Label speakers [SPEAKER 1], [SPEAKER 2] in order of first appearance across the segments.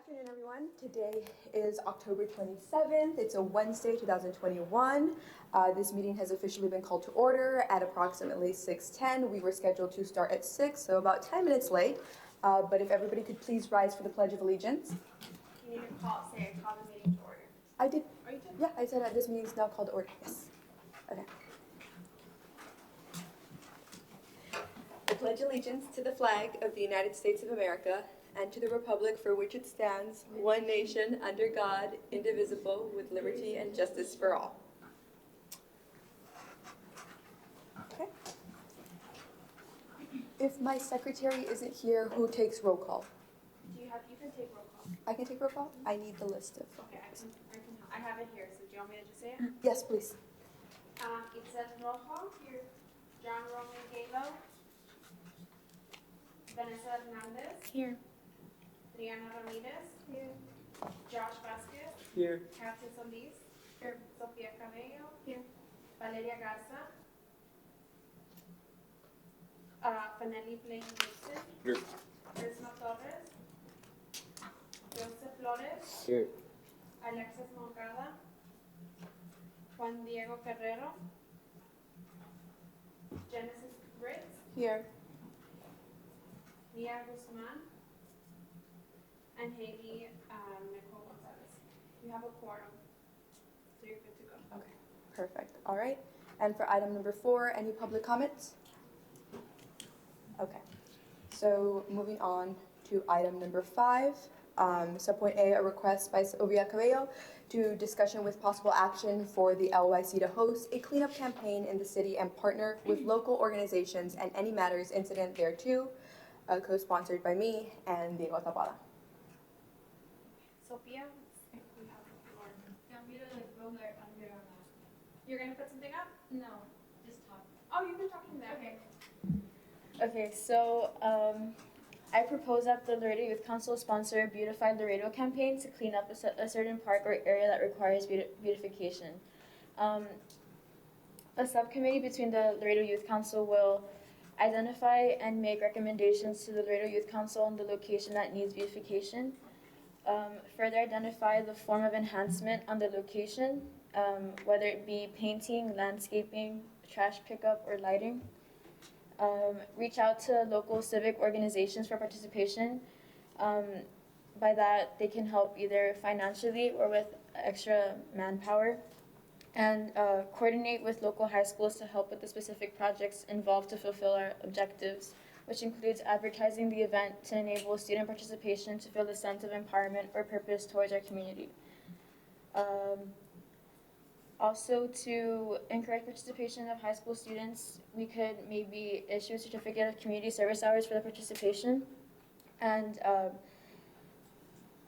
[SPEAKER 1] afternoon, everyone. Today is October 27th. It's a Wednesday, 2021. This meeting has officially been called to order at approximately 6:10. We were scheduled to start at 6, so about 10 minutes late. But if everybody could please rise for the Pledge of Allegiance.
[SPEAKER 2] You need to call the meeting to order.
[SPEAKER 1] I did.
[SPEAKER 2] Oh, you did?
[SPEAKER 1] Yeah, I said this meeting is now called to order. Yes. Okay. I pledge allegiance to the flag of the United States of America and to the republic for which it stands, one nation, under God, indivisible, with liberty and justice for all. Okay. If my secretary isn't here, who takes roll call?
[SPEAKER 2] You can take roll call.
[SPEAKER 1] I can take roll call? I need the list of.
[SPEAKER 2] Okay, I have it here, so do you want me to just say it?
[SPEAKER 1] Yes, please.
[SPEAKER 2] Itzel Rojo, here. John Roman Galo. Vanessa Hernandez.
[SPEAKER 3] Here.
[SPEAKER 2] Triana Ramirez.
[SPEAKER 3] Here.
[SPEAKER 2] Josh Vasquez.
[SPEAKER 4] Here.
[SPEAKER 2] Kathy Solis.
[SPEAKER 3] Here.
[SPEAKER 2] Sofia Cabello.
[SPEAKER 3] Here.
[SPEAKER 2] Valeria Garza. Fanelli Blaine Gibson.
[SPEAKER 4] Here.
[SPEAKER 2] Prisma Torres. Joseph Flores.
[SPEAKER 4] Here.
[SPEAKER 2] Alexis Moncada. Juan Diego Ferrero. Genesis Ritz.
[SPEAKER 1] Here.
[SPEAKER 2] Mia Guzman. And Haley Nicole Gonzalez. You have a quorum, so you're good to go.
[SPEAKER 1] Okay, perfect. All right. And for item number 4, any public comments? Okay. So moving on to item number 5, subpoint A, a request by Sofia Cabello to discussion with possible action for the LYC to host a cleanup campaign in the city and partner with local organizations and any matters incident thereto, co-sponsored by me and Diego Tapada.
[SPEAKER 2] Sophia, you have the floor.
[SPEAKER 3] Want me to go there under or not?
[SPEAKER 2] You're gonna put something up?
[SPEAKER 3] No, just talk.
[SPEAKER 2] Oh, you can talk from there.
[SPEAKER 3] Okay.
[SPEAKER 5] Okay, so I propose that the Laredo Youth Council sponsor a Beautify Laredo campaign to clean up a certain park or area that requires beautification. A subcommittee between the Laredo Youth Council will identify and make recommendations to the Laredo Youth Council on the location that needs beautification. Further identify the form of enhancement on the location, whether it be painting, landscaping, trash pickup, or lighting. Reach out to local civic organizations for participation. By that, they can help either financially or with extra manpower. And coordinate with local high schools to help with the specific projects involved to fulfill our objectives, which includes advertising the event to enable student participation to feel a sense of empowerment or purpose towards our community. Also, to encourage participation of high school students, we could maybe issue a certificate of community service hours for the participation, and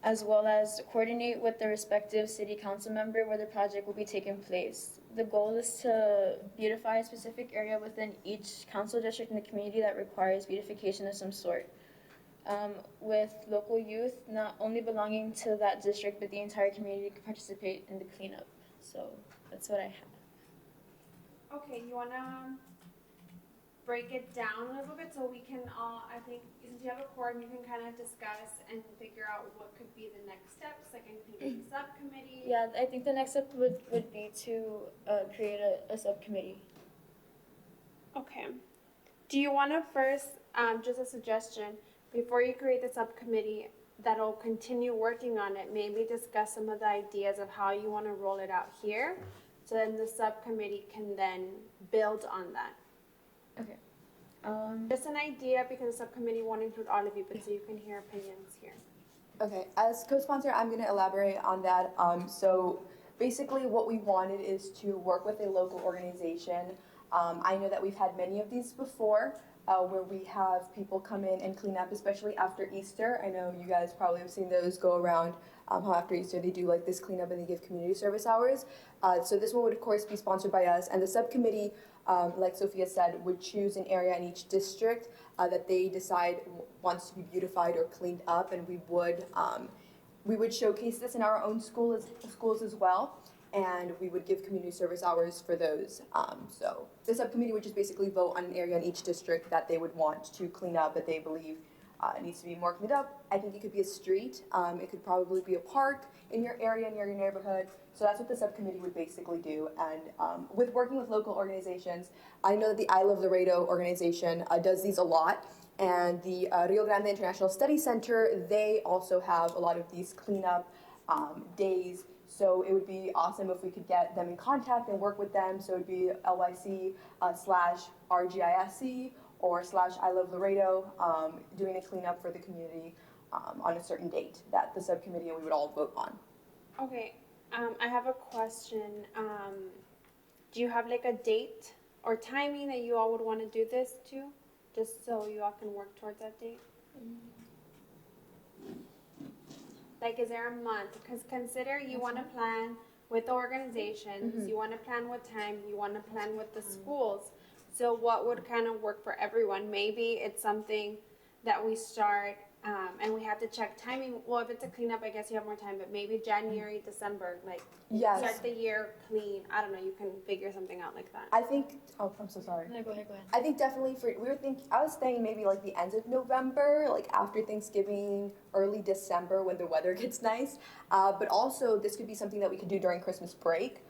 [SPEAKER 5] as well as coordinate with the respective city council member where the project will be taking place. The goal is to beautify a specific area within each council district in the community that requires beautification of some sort. With local youth not only belonging to that district, but the entire community can participate in the cleanup. So that's what I have.
[SPEAKER 2] Okay, you wanna break it down a little bit so we can all, I think, since you have a quorum, you can kind of discuss and figure out what could be the next steps, like including a subcommittee.
[SPEAKER 5] Yeah, I think the next step would be to create a subcommittee.
[SPEAKER 2] Okay. Do you want to first, just a suggestion, before you create the subcommittee that'll continue working on it, maybe discuss some of the ideas of how you want to roll it out here, so then the subcommittee can then build on that.
[SPEAKER 5] Okay.
[SPEAKER 2] Just an idea, because the subcommittee won't include all of you, but so you can hear opinions here.
[SPEAKER 1] Okay, as co-sponsor, I'm going to elaborate on that. So basically what we wanted is to work with a local organization. I know that we've had many of these before, where we have people come in and clean up, especially after Easter. I know you guys probably have seen those go around, how after Easter they do like this cleanup and they give community service hours. So this one would of course be sponsored by us, and the subcommittee, like Sophia said, would choose an area in each district that they decide wants to be beautified or cleaned up, and we would showcase this in our own schools as well. And we would give community service hours for those. So the subcommittee would just basically vote on an area in each district that they would want to clean up, that they believe it needs to be more cleaned up. I think it could be a street. It could probably be a park in your area, near your neighborhood. So that's what the subcommittee would basically do. And with working with local organizations, I know that the I Love Laredo organization does these a lot. And the Rio Grande International Study Center, they also have a lot of these cleanup days. So it would be awesome if we could get them in contact and work with them. So it would be LYC / RGISC or / I Love Laredo, doing a cleanup for the community on a certain date that the subcommittee and we would all vote on.
[SPEAKER 2] Okay, I have a question. Do you have like a date or timing that you all would want to do this to? Just so you all can work towards that date? Like, is there a month? Because consider you want to plan with the organizations, you want to plan what time, you want to plan with the schools. So what would kind of work for everyone? Maybe it's something that we start and we have to check timing. Well, if it's a cleanup, I guess you have more time, but maybe January, December, like
[SPEAKER 1] Yes.
[SPEAKER 2] start the year clean. I don't know, you can figure something out like that.
[SPEAKER 1] I think, oh, I'm so sorry.
[SPEAKER 5] No, go ahead.
[SPEAKER 1] I think definitely I was thinking maybe like the end of November, like after Thanksgiving, early December when the weather gets nice. But also this could be something that we could do during Christmas break.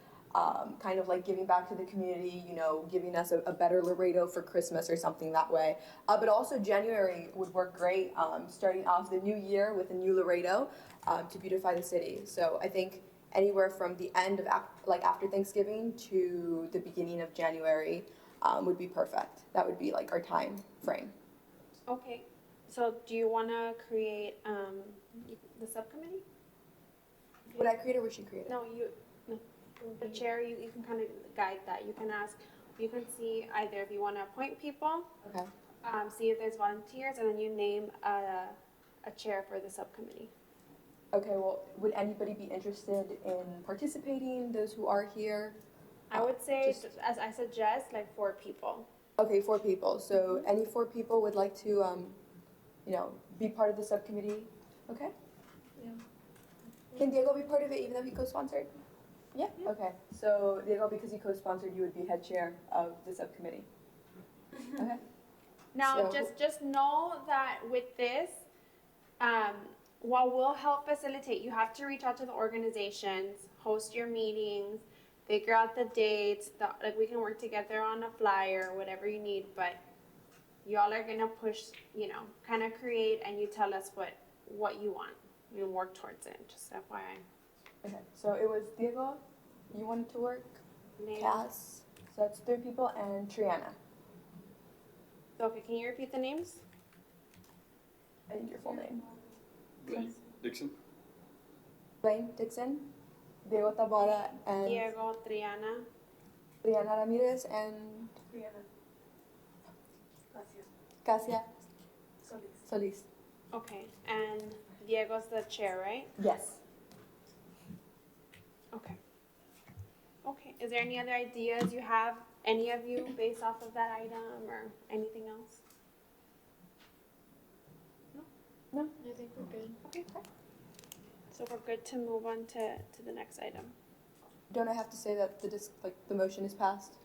[SPEAKER 1] Kind of like giving back to the community, you know, giving us a better Laredo for Christmas or something that way. But also January would work great, starting off the new year with a new Laredo to beautify the city. So I think anywhere from the end of after Thanksgiving to the beginning of January would be perfect. That would be like our time frame.
[SPEAKER 2] Okay, so do you want to create the subcommittee?
[SPEAKER 1] Would I create it or would she create it?
[SPEAKER 2] No, the chair, you can kind of guide that. You can ask, you can see either if you want to appoint people,
[SPEAKER 1] Okay.
[SPEAKER 2] see if there's volunteers, and then you name a chair for the subcommittee.
[SPEAKER 1] Okay, well, would anybody be interested in participating, those who are here?
[SPEAKER 2] I would say,
[SPEAKER 1] Just-
[SPEAKER 2] as I suggest, like 4 people.
[SPEAKER 1] Okay, 4 people. So any 4 people would like to, be part of the subcommittee? Okay.
[SPEAKER 5] Yeah.
[SPEAKER 1] Can Diego be part of it even though he co-sponsored? Yeah. Okay. So Diego, because you co-sponsored, you would be head chair of the subcommittee. Okay.
[SPEAKER 2] Now,
[SPEAKER 1] So-
[SPEAKER 2] just know that with this, while we'll help facilitate, you have to reach out to the organizations, host your meetings, figure out the dates. Like we can work together on a flyer, whatever you need. But y'all are gonna push, kind of create, and you tell us what you want. You work towards it. Just FYI.
[SPEAKER 1] Okay. So it was Diego. You wanted to work.
[SPEAKER 2] Name.
[SPEAKER 1] Cass. So that's 3 people and Triana.
[SPEAKER 2] Okay, can you repeat the names?
[SPEAKER 1] I think your full name.
[SPEAKER 4] Blaine Dixon.
[SPEAKER 1] Blaine Dixon, Diego Tabara, and
[SPEAKER 2] Diego, Triana.
[SPEAKER 1] Triana Ramirez, and Cassia Solis.
[SPEAKER 2] Okay, and Diego's the chair, right?
[SPEAKER 1] Yes.
[SPEAKER 2] Okay. Okay, is there any other ideas you have, any of you, based off of that item or anything else?
[SPEAKER 1] No.
[SPEAKER 5] I think we're good.
[SPEAKER 2] Okay. So we're good to move on to the next item?
[SPEAKER 1] Don't I have to say that the motion is passed?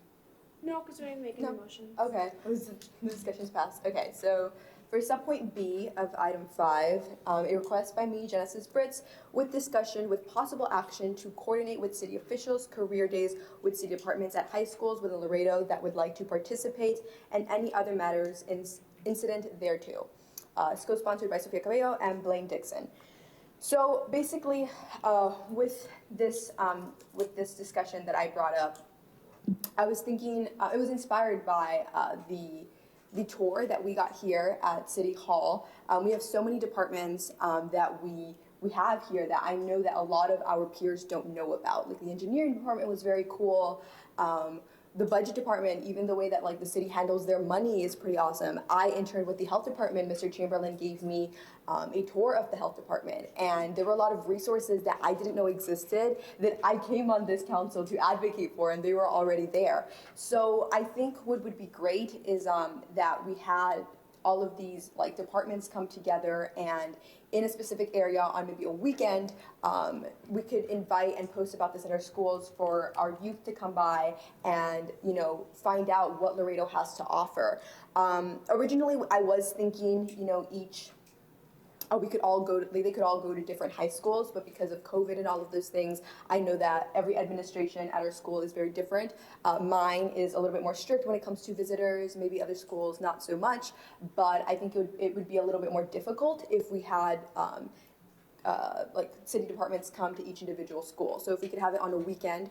[SPEAKER 2] No, because we didn't make any motions.
[SPEAKER 1] Okay, the discussion's passed. Okay, so for subpoint B of item 5, a request by me, Genesis Britz, with discussion with possible action to coordinate with city officials career days with city departments at high schools within Laredo that would like to participate and any other matters incident thereto. It's co-sponsored by Sofia Cabello and Blaine Dixon. So basically, with this discussion that I brought up, I was thinking it was inspired by the tour that we got here at City Hall. We have so many departments that we have here that I know that a lot of our peers don't know about. Like the engineering department was very cool. The budget department, even the way that like the city handles their money is pretty awesome. I interned with the health department. Mr. Chamberlain gave me a tour of the health department, and there were a lot of resources that I didn't know existed that I came on this council to advocate for, and they were already there. So I think what would be great is that we had all of these like departments come together, and in a specific area on maybe a weekend, we could invite and post about this at our schools for our youth to come by and find out what Laredo has to offer. Originally, I was thinking each we could all go to, they could all go to different high schools, but because of COVID and all of those things, I know that every administration at our school is very different. Mine is a little bit more strict when it comes to visitors, maybe other schools not so much, but I think it would be a little bit more difficult if we had like city departments come to each individual school. So if we could have it on a weekend,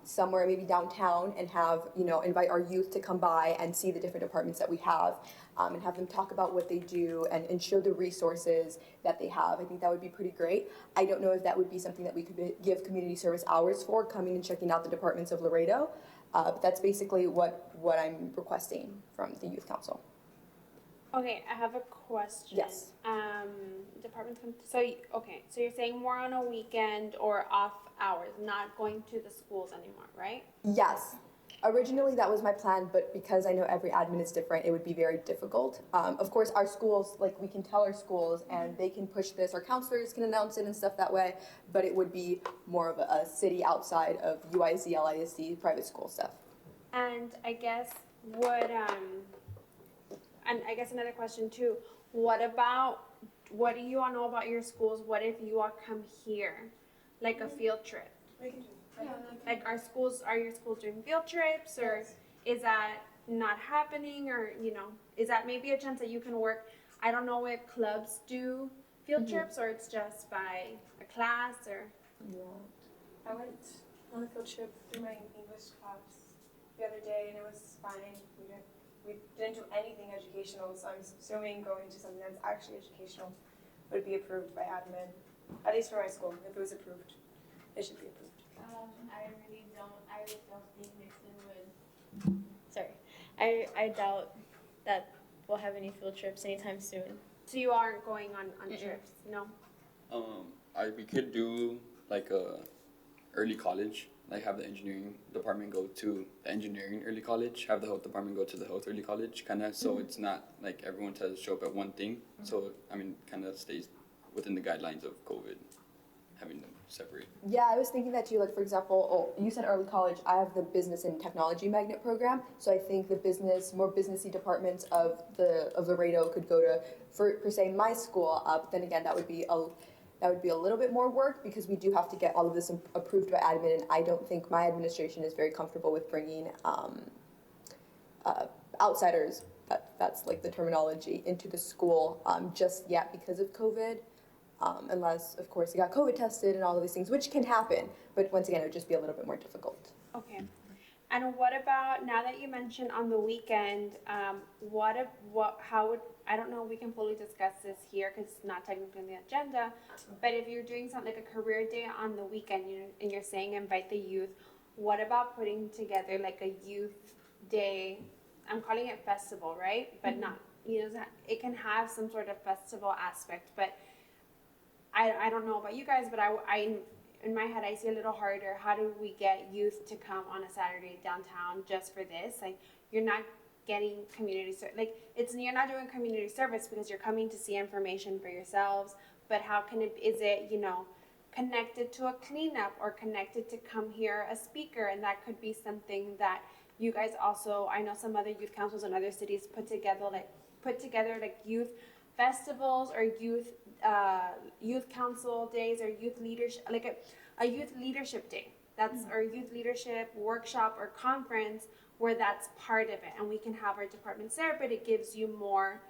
[SPEAKER 1] somewhere maybe downtown, and have, invite our youth to come by and see the different departments that we have, and have them talk about what they do and show the resources that they have. I think that would be pretty great. I don't know if that would be something that we could give community service hours for, coming and checking out the departments of Laredo. But that's basically what I'm requesting from the youth council.
[SPEAKER 2] Okay, I have a question.
[SPEAKER 1] Yes.
[SPEAKER 2] Departments come, so you're saying more on a weekend or off hours, not going to the schools anymore, right?
[SPEAKER 1] Yes. Originally, that was my plan, but because I know every admin is different, it would be very difficult. Of course, our schools, like, we can tell our schools and they can push this, our counselors can announce it and stuff that way, but it would be more of a city outside of UIC, LISC, private school stuff.
[SPEAKER 2] And I guess and I guess another question too, what do you all know about your schools? What if you all come here, like a field trip? Like are your schools doing field trips, or is that not happening, or is that maybe a chance that you can work? I don't know if clubs do field trips or it's just by a class or.
[SPEAKER 1] Yeah.
[SPEAKER 6] I went on a field trip through my English class the other day, and it was fine. We didn't do anything educational, so I'm assuming going to something that's actually educational would be approved by admin, at least for my school. If it was approved, it should be approved.
[SPEAKER 5] I really don't think Nixon would. Sorry, I doubt that we'll have any field trips anytime soon.
[SPEAKER 2] So you aren't going on trips, no?
[SPEAKER 4] We could do like a early college, like have the engineering department go to the engineering early college, have the health department go to the health early college, kind of, so it's not like everyone has to show up at one thing. So, kind of stays within the guidelines of COVID, having them separate.
[SPEAKER 1] Yeah, I was thinking that too. Like, for example, you said early college. I have the business and technology magnet program, so I think the more businessy departments of Laredo could go to, per se, my school. But then again, that would be a little bit more work, because we do have to get all of this approved by admin, and I don't think my administration is very comfortable with bringing outsiders. That's like the terminology, into the school just yet because of COVID. Unless, of course, you got COVID tested and all of these things, which can happen. But once again, it would just be a little bit more difficult.
[SPEAKER 2] Okay. And what about, now that you mentioned on the weekend, how would, I don't know if we can fully discuss this here because it's not technically on the agenda, but if you're doing something like a career day on the weekend, and you're saying invite the youth, what about putting together like a youth day? I'm calling it festival, right? But not, it can have some sort of festival aspect, but I don't know about you guys, but I in my head I see a little harder. How do we get youth to come on a Saturday downtown just for this? Like, you're not getting community service. Like, you're not doing community service because you're coming to see information for yourselves. But how can is it connected to a cleanup or connected to come hear a speaker? And that could be something that you guys also, I know some other youth councils in other cities put together youth festivals or youth council days or youth leadership, like a youth leadership day. That's our youth leadership workshop or conference where that's part of it, and we can have our departments there, but it gives you more,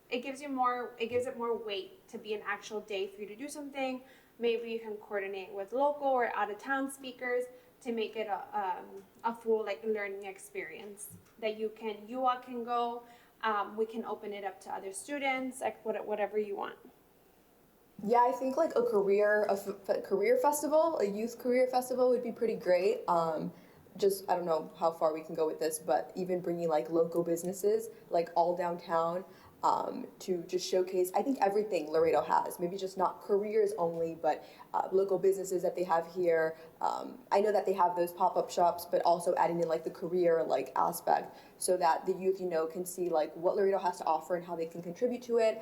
[SPEAKER 2] it gives it more weight to be an actual day for you to do something. Maybe you can coordinate with local or out of town speakers to make it a full learning experience that you all can go. We can open it up to other students, whatever you want.
[SPEAKER 1] Yeah, I think like a career festival, a youth career festival would be pretty great. I don't know how far we can go with this, but even bringing like local businesses, like all downtown, to just showcase, I think everything Laredo has, maybe just not careers only, but local businesses that they have here. I know that they have those pop-up shops, but also adding in like the career aspect, so that the youth, can see like what Laredo has to offer and how they can contribute to it.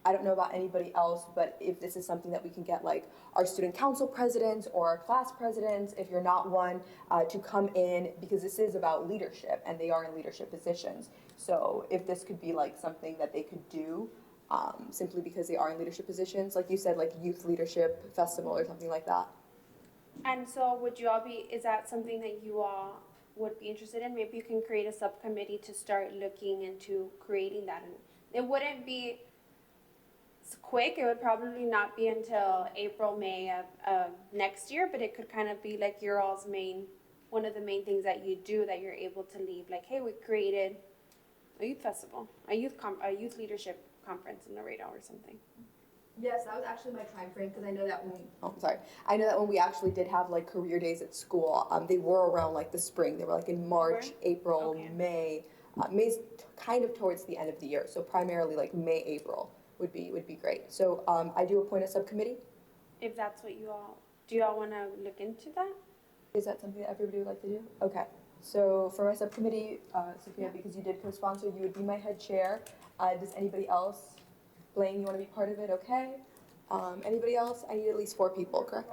[SPEAKER 1] I don't know about anybody else, but if this is something that we can get like our student council presidents or our class presidents, if you're not one, to come in, because this is about leadership and they are in leadership positions. So if this could be like something that they could do, simply because they are in leadership positions, like you said, like youth leadership festival or something like that.
[SPEAKER 2] And so would you all be, is that something that you all would be interested in? Maybe you can create a subcommittee to start looking into creating that. And it wouldn't be quick. It would probably not be until April, May of next year, but it could kind of be like your all's one of the main things that you do that you're able to leave. Like, hey, we created a youth festival, a youth leadership conference in Laredo or something.
[SPEAKER 1] Yes, that was actually my time frame, because I know that I know that when we actually did have like career days at school, they were around like the spring. They were like in March, April,
[SPEAKER 2] Okay.
[SPEAKER 1] May. May's kind of towards the end of the year, so primarily like May, April would be great. So I do appoint a subcommittee.
[SPEAKER 2] If that's what do you all want to look into that?
[SPEAKER 1] Is that something that everybody would like to do? Okay. So for my subcommittee, Sophia, because you did co-sponsor, you would be my head chair. Does anybody else? Blaine, you want to be part of it? Okay. Anybody else? I need at least 4 people, correct?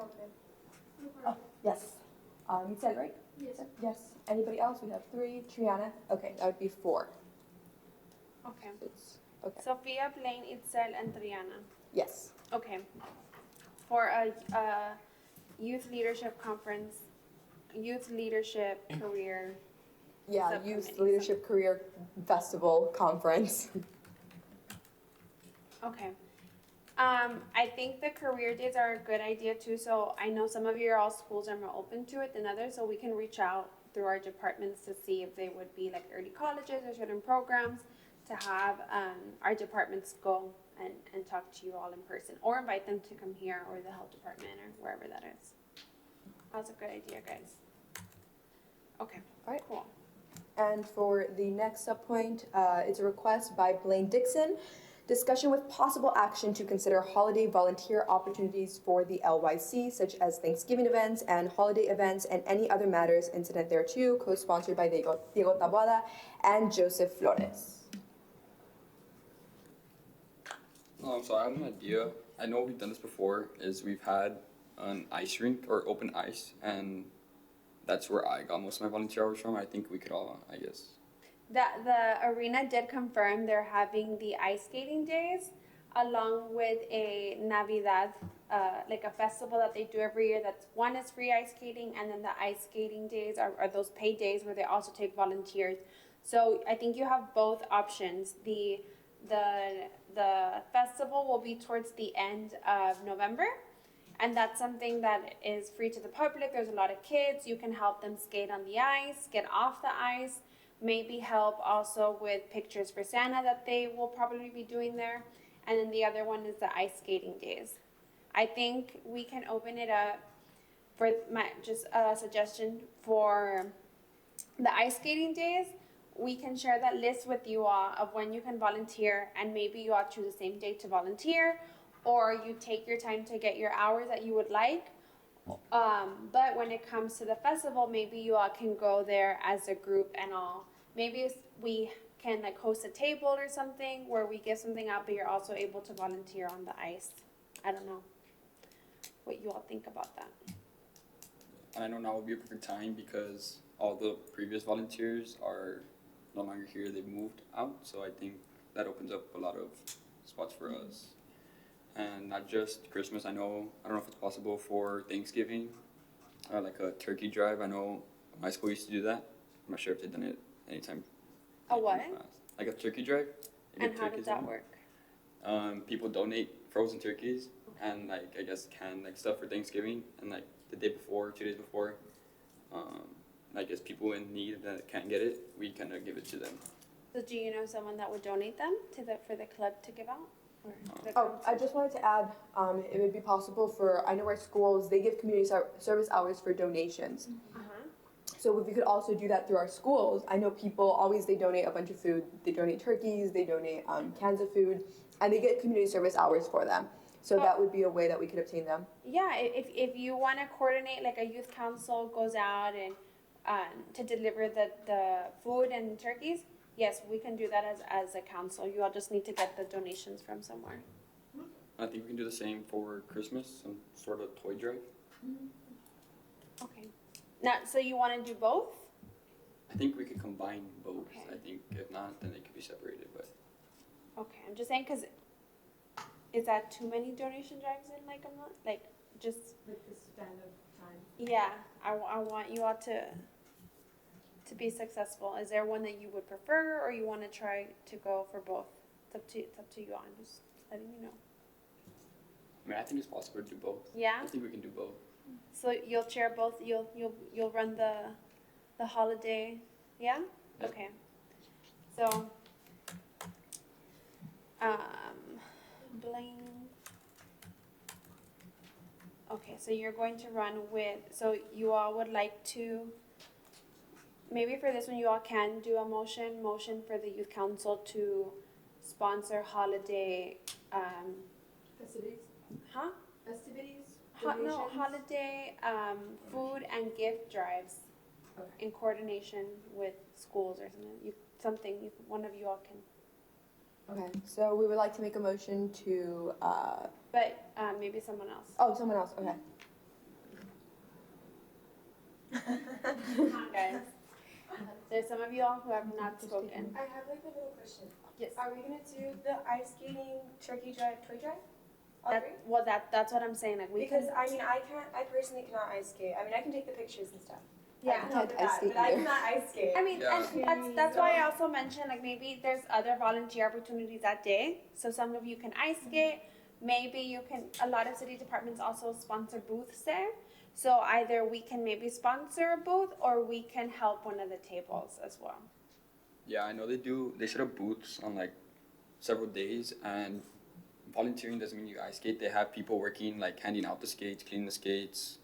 [SPEAKER 1] Oh, yes. You said, right?
[SPEAKER 3] Yes.
[SPEAKER 1] Yes. Anybody else? We have 3. Triana? Okay, that would be 4.
[SPEAKER 2] Okay.
[SPEAKER 1] Okay.
[SPEAKER 2] Sophia, Blaine, Itzel, and Triana.
[SPEAKER 1] Yes.
[SPEAKER 2] Okay. For a youth leadership conference, youth leadership career.
[SPEAKER 1] Yeah,
[SPEAKER 2] Subcommittee,
[SPEAKER 1] Youth Leadership Career Festival Conference.
[SPEAKER 2] Okay. I think the career days are a good idea too. So I know some of your all schools are more open to it than others. So we can reach out through our departments to see if they would be like early colleges or certain programs to have our departments go and talk to you all in person, or invite them to come here, or the health department, or wherever that is. That's a good idea, guys. Okay.
[SPEAKER 1] All right.
[SPEAKER 2] Cool.
[SPEAKER 1] And for the next subpoint, it's a request by Blaine Dixon. Discussion with possible action to consider holiday volunteer opportunities for the LYC, such as Thanksgiving events and holiday events and any other matters incident thereto, co-sponsored by Diego Taboada and Joseph Flores.
[SPEAKER 4] So I have an idea. I know we've done this before, is we've had an ice rink or open ice, and that's where I got most of my volunteer hours from. I think we could all, I guess.
[SPEAKER 2] The arena did confirm they're having the ice skating days along with a Navidad, like a festival that they do every year. That's one is free ice skating, and then the ice skating days are those paid days where they also take volunteers. So I think you have both options. The festival will be towards the end of November, and that's something that is free to the public. There's a lot of kids. You can help them skate on the ice, get off the ice, maybe help also with pictures for Santa that they will probably be doing there. And then the other one is the ice skating days. I think we can open it up for just a suggestion for the ice skating days. We can share that list with you all of when you can volunteer, and maybe you all choose the same day to volunteer, or you take your time to get your hours that you would like. But when it comes to the festival, maybe you all can go there as a group and all. Maybe we can like host a table or something where we give something out, but you're also able to volunteer on the ice. I don't know what you all think about that.
[SPEAKER 4] And I know now would be a perfect time because all the previous volunteers are no longer here. They've moved out, so I think that opens up a lot of spots for us. And not just Christmas. I don't know if it's possible for Thanksgiving, like a turkey drive. I know my school used to do that. I'm not sure if they've done it anytime.
[SPEAKER 2] A what?
[SPEAKER 4] Like a turkey drive.
[SPEAKER 2] And how does that work?
[SPEAKER 4] People donate frozen turkeys and like I guess canned like stuff for Thanksgiving, and like the day before, 2 days before, I guess people in need that can't get it, we kind of give it to them.
[SPEAKER 2] So do you know someone that would donate them for the club to give out? Or the
[SPEAKER 1] Oh,
[SPEAKER 2] council?
[SPEAKER 1] I just wanted to add, it would be possible for, I know our schools, they give community service hours for donations.
[SPEAKER 2] Uh-huh.
[SPEAKER 1] So if we could also do that through our schools, I know people always, they donate a bunch of food. They donate turkeys, they donate cans of food, and they get community service hours for them. So that would be a way that we could obtain them.
[SPEAKER 2] Yeah, if you want to coordinate, like a youth council goes out and to deliver the food and turkeys, yes, we can do that as a council. You all just need to get the donations from somewhere.
[SPEAKER 4] I think we can do the same for Christmas, some sort of toy drive.
[SPEAKER 2] Okay. Now, so you want to do both?
[SPEAKER 4] I think we could combine both.
[SPEAKER 2] Okay.
[SPEAKER 4] I think if not, then they could be separated. But
[SPEAKER 2] Okay, I'm just saying because is that too many donation drives in like a month? Like just
[SPEAKER 6] With the span of time.
[SPEAKER 2] yeah, I want you all to be successful. Is there one that you would prefer, or you want to try to go for both? It's up to you all. I'm just letting you know.
[SPEAKER 4] I mean, I think it's possible to do both.
[SPEAKER 2] Yeah.
[SPEAKER 4] I think we can do both.
[SPEAKER 2] So you'll chair both. You'll run the holiday. Yeah.
[SPEAKER 4] Yep.
[SPEAKER 2] Okay. So Blaine. Okay, so you're going to run with. So you all would like to. Maybe for this one, you all can do a motion for the youth council to sponsor holiday.
[SPEAKER 6] Festivities?
[SPEAKER 2] Huh?
[SPEAKER 6] Festivities?
[SPEAKER 2] No,
[SPEAKER 6] Donations?
[SPEAKER 2] holiday food and gift drives
[SPEAKER 6] Okay.
[SPEAKER 2] in coordination with schools or something. One of you all can.
[SPEAKER 1] Okay, so we would like to make a motion to,
[SPEAKER 2] But maybe someone else.
[SPEAKER 1] oh, someone else, okay.
[SPEAKER 2] Come on, guys. There's some of you all who have not spoken.
[SPEAKER 6] I have like a little question.
[SPEAKER 2] Yes.
[SPEAKER 6] Are we gonna do the ice skating, turkey drive, toy drive? All three?
[SPEAKER 2] That's what I'm saying. Like we
[SPEAKER 6] Because
[SPEAKER 2] can.
[SPEAKER 6] I personally cannot ice skate. I mean, I can take the pictures and stuff. I
[SPEAKER 2] Yeah.
[SPEAKER 6] can help
[SPEAKER 1] Can't
[SPEAKER 6] with
[SPEAKER 1] ice
[SPEAKER 6] that,
[SPEAKER 1] skate
[SPEAKER 6] but I
[SPEAKER 1] either.
[SPEAKER 6] cannot ice skate.
[SPEAKER 2] I mean,
[SPEAKER 4] Yeah.
[SPEAKER 2] and that's why I also mentioned like maybe there's other volunteer opportunities that day. So some of you can ice skate. Maybe you can. A lot of city departments also sponsor booths there. So either we can maybe sponsor a booth or we can help one of the tables as well.
[SPEAKER 4] Yeah, I know they do. They set up booths on like several days, and volunteering doesn't mean you ice skate. They have people working like handing out the skates, cleaning the skates,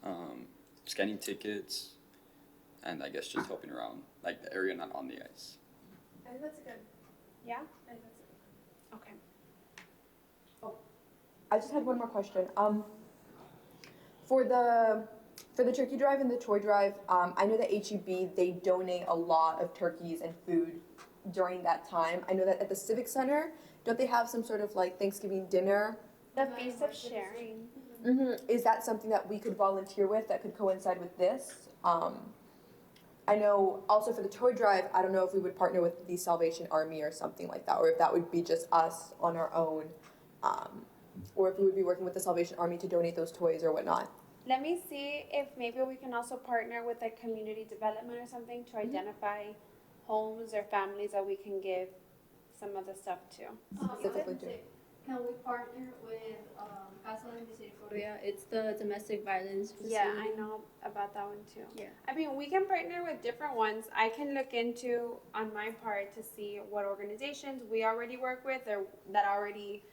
[SPEAKER 4] scanning tickets, and I guess just helping around like the area not on the ice.
[SPEAKER 6] I think that's a good.
[SPEAKER 2] Yeah.
[SPEAKER 6] I think that's a good.
[SPEAKER 2] Okay.
[SPEAKER 1] I just had one more question. For the turkey drive and the toy drive, I know that HEB, they donate a lot of turkeys and food during that time. I know that at the Civic Center, don't they have some sort of like Thanksgiving dinner?
[SPEAKER 2] The Feast of Sharing.
[SPEAKER 1] Is that something that we could volunteer with that could coincide with this? I know also for the toy drive, I don't know if we would partner with the Salvation Army or something like that, or if that would be just us on our own, or if we would be working with the Salvation Army to donate those toys or whatnot.
[SPEAKER 2] Let me see if maybe we can also partner with like community development or something to identify homes or families that we can give some of the stuff to.
[SPEAKER 1] Specifically to.
[SPEAKER 3] Can we partner with Casa de Misericordia?
[SPEAKER 7] It's the domestic violence facility.
[SPEAKER 2] Yeah, I know about that one too.
[SPEAKER 7] Yeah.
[SPEAKER 2] I mean, we can partner with different ones. I can look into on my part to see what organizations we already work with or that already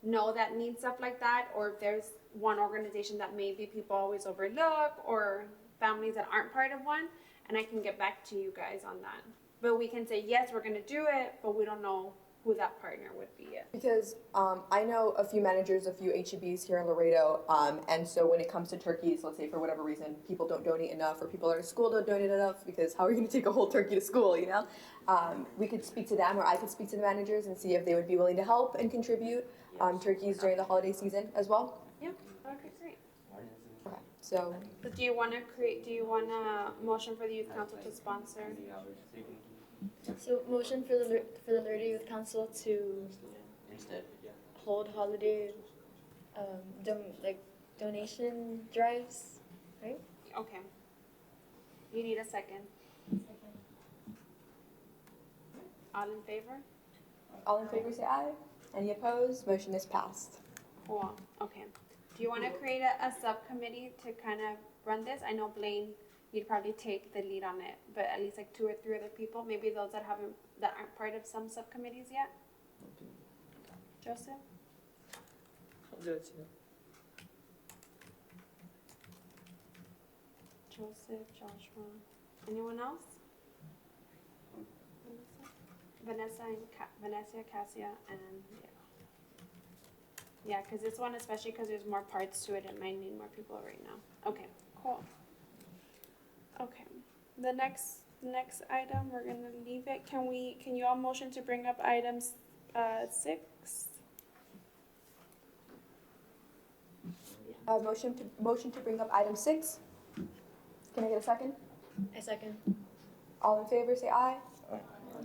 [SPEAKER 2] know that need stuff like that, or if there's one organization that maybe people always overlook or families that aren't part of one, and I can get back to you guys on that. But we can say, yes, we're going to do it, but we don't know who that partner would be yet.
[SPEAKER 1] Because I know a few managers, a few HEBs here in Laredo, and so when it comes to turkeys, let's say for whatever reason, people don't donate enough, or people at school don't donate enough, because how are you going to take a whole turkey to school, you know? We could speak to them, or I could speak to the managers and see if they would be willing to help and contribute turkeys during the holiday season as well.
[SPEAKER 2] Yeah, okay, great.
[SPEAKER 1] Okay, so
[SPEAKER 2] So do you want a motion for the youth council to sponsor?
[SPEAKER 5] So motion for the Laredo Youth Council to hold holiday, donation drives, right?
[SPEAKER 2] Okay. You need a second. All in favor?
[SPEAKER 1] all in favor say aye. Any opposed? Motion is passed.
[SPEAKER 2] Cool, okay. Do you want to create a subcommittee to kind of run this? I know Blaine, you'd probably take the lead on it, but at least like 2 or 3 other people, maybe those that aren't part of some subcommittees yet? Joseph?
[SPEAKER 8] I'll do it too.
[SPEAKER 2] Joseph, Joshua. Anyone else? Vanessa and Vanessa, Cassia, and Diego. Yeah, because this one, especially because there's more parts to it, it might need more people right now. Okay, cool. Okay, the next item, we're gonna leave it. Can you all motion to bring up items 6?
[SPEAKER 1] Motion to bring up item 6. Can I get a second?
[SPEAKER 5] I second.
[SPEAKER 1] All in favor, say aye.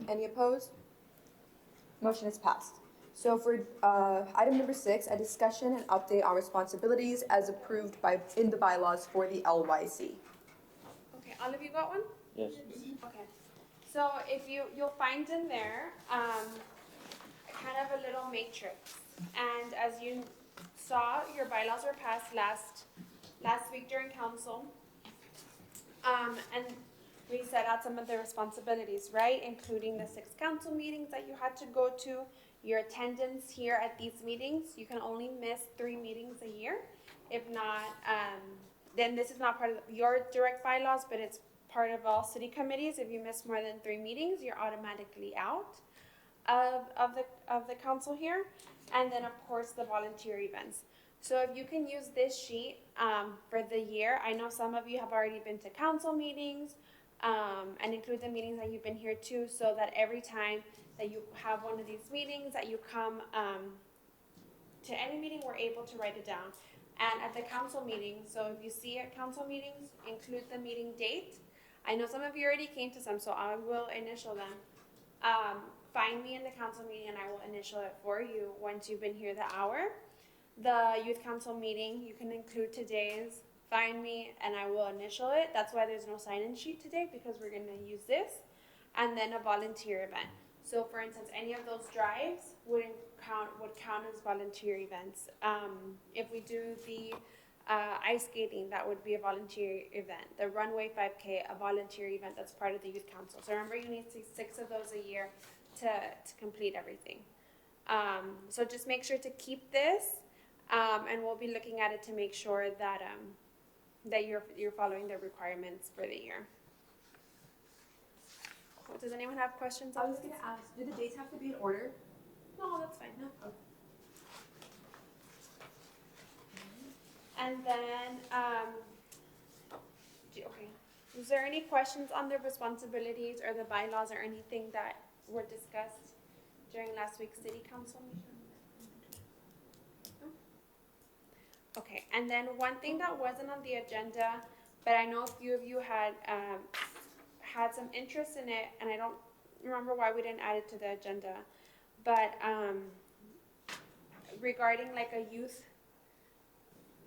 [SPEAKER 1] Any opposed? Motion is passed. So for item number 6, a discussion and update on responsibilities as approved in the bylaws for the LYC.
[SPEAKER 2] Okay, all of you got one?
[SPEAKER 8] Yes.
[SPEAKER 2] Okay. So if you'll find in there, kind of a little matrix. And as you saw, your bylaws were passed last week during council. And we set out some of the responsibilities, right? Including the 6 council meetings that you had to go to, your attendance here at these meetings. You can only miss 3 meetings a year. If not, then this is not part of your direct bylaws, but it's part of all city committees. If you miss more than 3 meetings, you're automatically out of the council here. And then of course the volunteer events. So if you can use this sheet for the year, I know some of you have already been to council meetings, and include the meetings that you've been here to, so that every time that you have one of these meetings, that you come to any meeting, we're able to write it down. And at the council meeting, so if you see at council meetings, include the meeting date. I know some of you already came to some, so I will initial them. Find me in the council meeting and I will initial it for you once you've been here the hour. The youth council meeting, you can include today's. Find me and I will initial it. That's why there's no sign-in sheet today, because we're gonna use this. And then a volunteer event. So for instance, any of those drives would count as volunteer events. If we do the ice skating, that would be a volunteer event. The runway 5K, a volunteer event that's part of the youth council. So remember, you need 6 of those a year to complete everything. So just make sure to keep this, and we'll be looking at it to make sure that that you're following the requirements for the year. Cool. Does anyone have questions
[SPEAKER 1] I
[SPEAKER 2] on
[SPEAKER 1] was
[SPEAKER 2] this?
[SPEAKER 1] going to ask, do the dates have to be in order?
[SPEAKER 2] No, that's fine.
[SPEAKER 1] No. Okay.
[SPEAKER 2] And then, okay. Is there any questions on the responsibilities or the bylaws or anything that were discussed during last week's city council meeting? No? Okay, and then one thing that wasn't on the agenda, but I know a few of you had had some interest in it, and I don't remember why we didn't add it to the agenda, but regarding like a youth,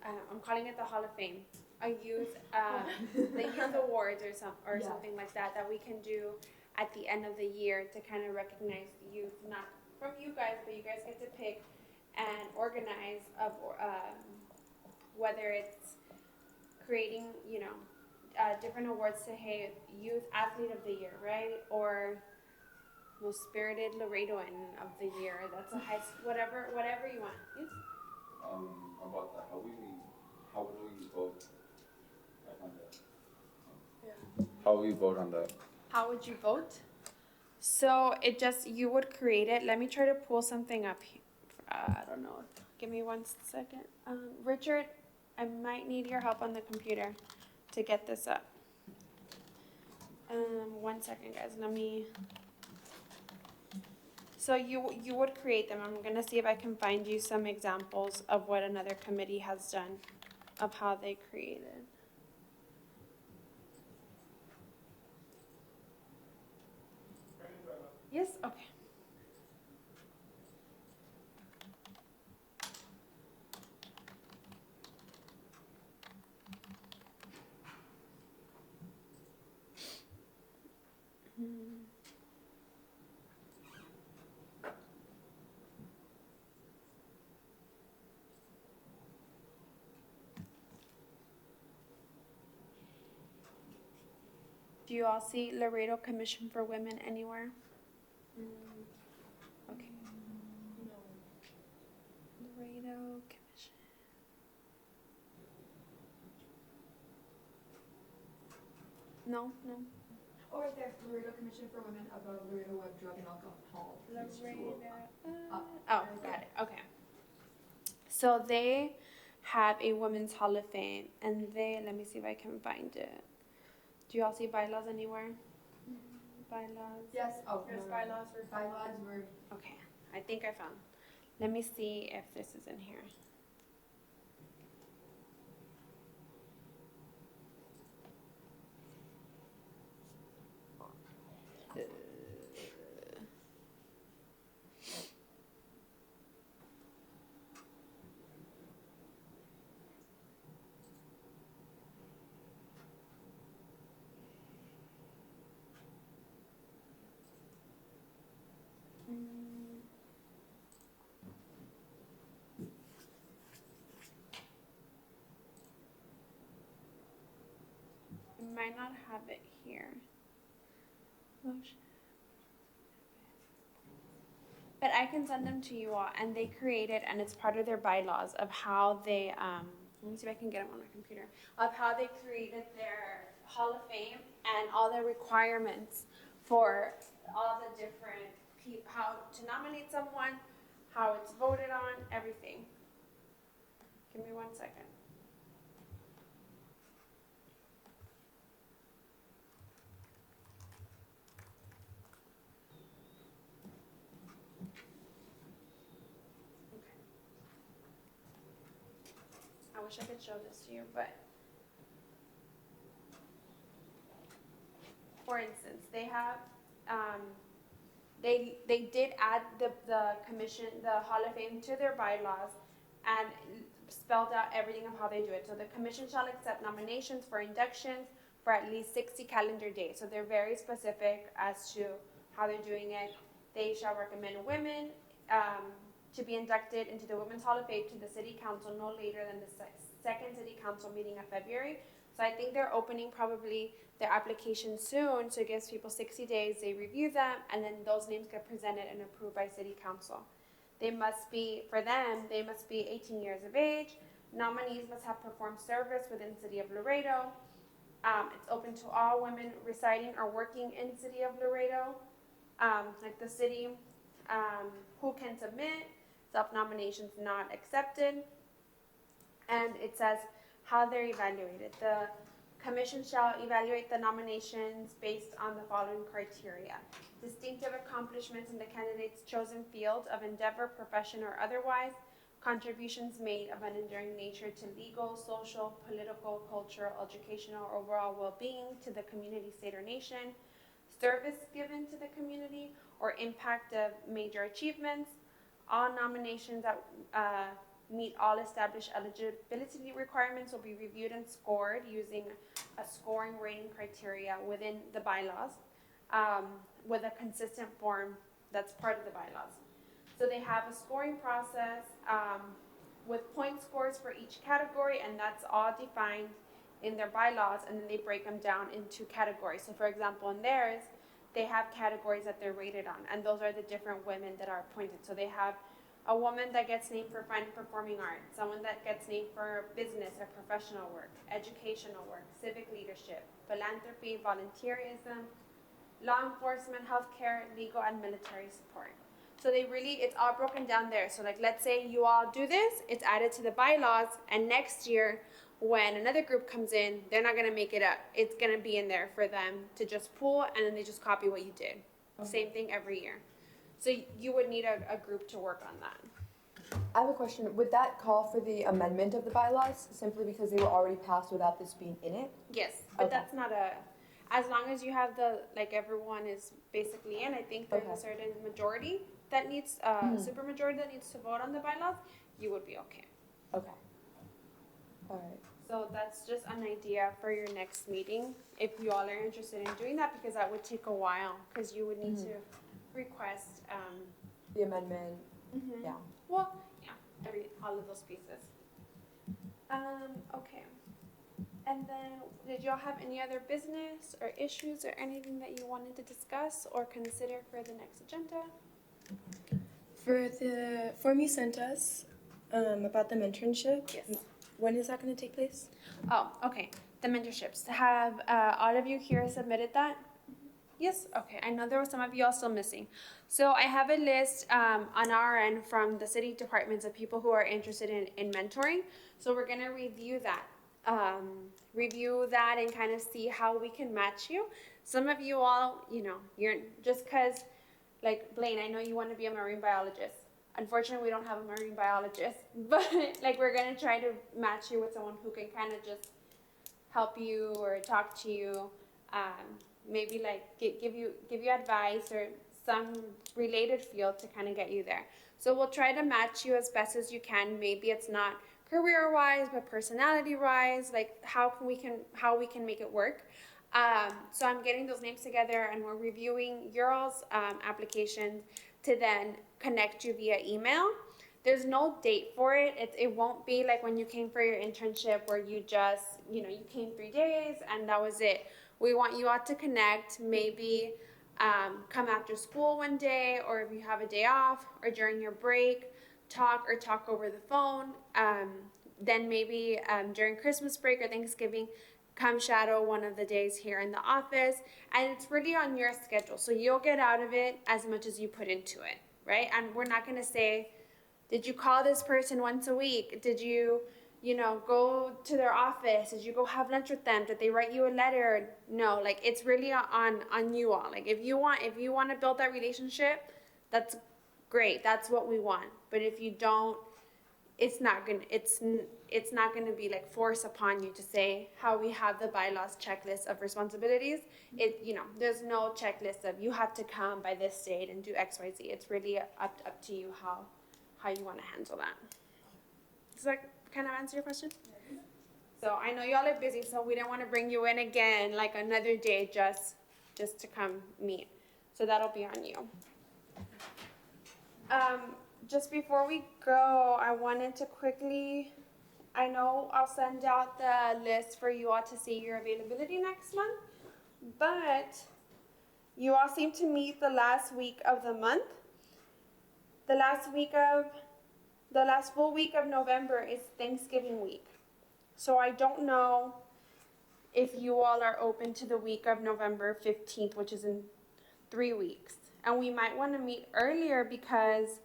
[SPEAKER 2] I'm calling it the Hall of Fame, a youth, the youth awards or something like that we can do at the end of the year to kind of recognize the youth, not from you guys, but you guys get to pick and organize whether it's creating, different awards to, hey, youth athlete of the year, right? Or most spirited Laredoan of the year. That's a whatever you want. Yes?
[SPEAKER 9] About that, how would we vote on that?
[SPEAKER 6] Yeah.
[SPEAKER 9] How would we vote on that?
[SPEAKER 2] How would you vote? So you would create it. Let me try to pull something up here. I don't know. Give me 1 second. Richard, I might need your help on the computer to get this up. 1 second, guys. Let me. So you would create them. I'm gonna see if I can find you some examples of what another committee has done, of how they created. Yes? Okay. Do you all see Laredo Commission for Women anywhere? Okay. Laredo Commission. No.
[SPEAKER 1] Oh, right there, Laredo Commission for Women about Laredo Web Drug and Alcohol.
[SPEAKER 2] Laredo. Oh, got it. Okay. So they have a Women's Hall of Fame, and let me see if I can find it. Do you all see bylaws anywhere? Bylaws.
[SPEAKER 1] Yes. Oh,
[SPEAKER 6] There's
[SPEAKER 1] no.
[SPEAKER 6] bylaws for
[SPEAKER 1] Bylaws were.
[SPEAKER 2] Okay, I think I found. Let me see if this is in here. might not have it here. Motion. But I can send them to you all, and they create it, and it's part of their bylaws of how they, let me see if I can get them on my computer, of how they created their Hall of Fame and all the requirements for all the different how to nominate someone, how it's voted on, everything. Give me 1 second. I wish I could show this to you, but for instance, they have, they did add the commission, the Hall of Fame to their bylaws and spelled out everything of how they do it. So the commission shall accept nominations for inductions for at least 60 calendar days. So they're very specific as to how they're doing it. They shall recommend women to be inducted into the Women's Hall of Fame to the City Council no later than the second City Council meeting of February. So I think they're opening probably their application soon, so it gives people 60 days, they review them, and then those names get presented and approved by City Council. They must be, for them, they must be 18 years of age. Nominees must have performed service within the City of Laredo. It's open to all women residing or working in City of Laredo, like the city, who can submit, self-nominations not accepted. And it says how they're evaluated. The commission shall evaluate the nominations based on the following criteria: distinctive accomplishments in the candidate's chosen field of endeavor, profession, or otherwise, contributions made of an enduring nature to legal, social, political, cultural, educational, or overall well-being to the community, state, or nation, service given to the community, or impact of major achievements. All nominations that meet all established eligibility requirements will be reviewed and scored using a scoring rating criteria within the bylaws, with a consistent form that's part of the bylaws. So they have a scoring process with point scores for each category, and that's all defined in their bylaws, and then they break them down into categories. So for example, in theirs, they have categories that they're rated on, and those are the different women that are appointed. So they have a woman that gets named for fine and performing arts, someone that gets named for business or professional work, educational work, civic leadership, philanthropy, volunteerism, law enforcement, healthcare, legal, and military support. So they really, it's all broken down there. So like, let's say you all do this, it's added to the bylaws, and next year, when another group comes in, they're not gonna make it up. It's gonna be in there for them to just pull, and then they just copy what you did. Okay. Same thing every year. So you would need a group to work on that.
[SPEAKER 1] I have a question. Would that call for the amendment of the bylaws simply because they were already passed without this being in it?
[SPEAKER 2] Yes, but
[SPEAKER 1] Okay.
[SPEAKER 2] that's not as long as you have like everyone is basically in, I think there's a certain majority that needs, super majority that needs to vote on the bylaws, you would be okay.
[SPEAKER 1] Okay. All right.
[SPEAKER 2] So that's just an idea for your next meeting, if you all are interested in doing that, because that would take a while, because you would need to request,
[SPEAKER 1] the amendment. Yeah.
[SPEAKER 2] Well, yeah, all of those pieces. Okay. And then, did y'all have any other business or issues or anything that you wanted to discuss or consider for the next agenda?
[SPEAKER 6] For the form you sent us about the mentorship,
[SPEAKER 2] Yes.
[SPEAKER 6] when is that going to take place?
[SPEAKER 2] Oh, okay. The mentorships. Have all of you here submitted that? Yes? Okay. I know there were some of you all still missing. So I have a list on our end from the city departments of people who are interested in mentoring. So we're going to review that. And kind of see how we can match you. Some of you all, you're just because, like Blaine, I know you want to be a marine biologist. Unfortunately, we don't have a marine biologist, but like we're going to try to match you with someone who can kind of just help you or talk to you, maybe like give you advice or some related field to kind of get you there. So we'll try to match you as best as you can. Maybe it's not career-wise, but personality-wise, like how we can make it work. So I'm getting those names together, and we're reviewing your all's applications to then connect you via email. there's no date for it. It won't be like when you came for your internship where you just, you came 3 days and that was it. We want you all to connect, maybe come after school one day, or if you have a day off, or during your break, talk over the phone. Then maybe during Christmas break or Thanksgiving, come shadow one of the days here in the office. And it's really on your schedule. So you'll get out of it as much as you put into it, right? And we're not going to say, did you call this person once a week? Did you, go to their office? Did you go have lunch with them? Did they write you a letter? No, like it's really on you all. Like if you want to build that relationship, that's great. That's what we want. But if you don't, it's not gonna be like force upon you to say how we have the bylaws checklist of responsibilities. There's no checklist of you have to come by this date and do X, Y, Z. It's really up to you how you want to handle that. Does that kind of answer your question? So I know y'all are busy, so we didn't want to bring you in again like another day just to come meet. So that'll be on you. Just before we go, I wanted to quickly, I know I'll send out the list for you all to see your availability next month, but you all seem to meet the last week of the month. The last full week of November is Thanksgiving week. So I don't know if you all are open to the week of November 15th, which is in 3 weeks. And we might want to meet earlier because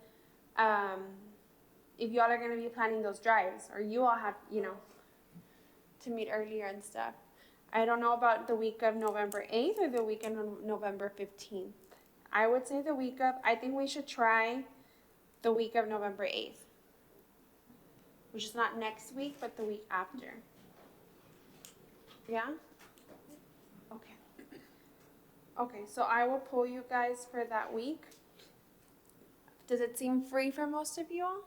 [SPEAKER 2] if y'all are going to be planning those drives, or you all have, to meet earlier and stuff. I don't know about the week of November 8th or the week of November 15th. I would say I think we should try the week of November 8th, which is not next week, but the week after. Yeah? Okay. Okay, so I will pull you guys for that week. Does it seem free for most of you all?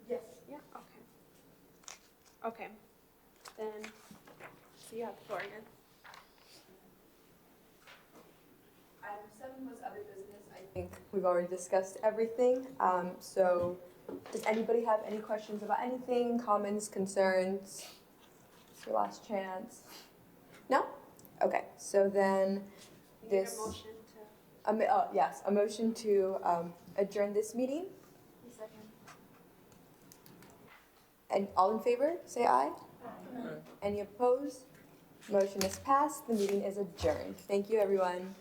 [SPEAKER 1] Yes.
[SPEAKER 2] Yeah, okay. Okay, then, so you have the floor again.
[SPEAKER 1] Item 7 was other business. I think we've already discussed everything. So does anybody have any questions about anything, comments, concerns? It's your last chance. No? Okay, so then
[SPEAKER 2] You need
[SPEAKER 1] this...
[SPEAKER 2] a motion to...
[SPEAKER 1] yes, a motion to adjourn this meeting.
[SPEAKER 5] Second.
[SPEAKER 1] And all in favor, say aye. Any opposed? Motion is passed. The meeting is adjourned. Thank you, everyone.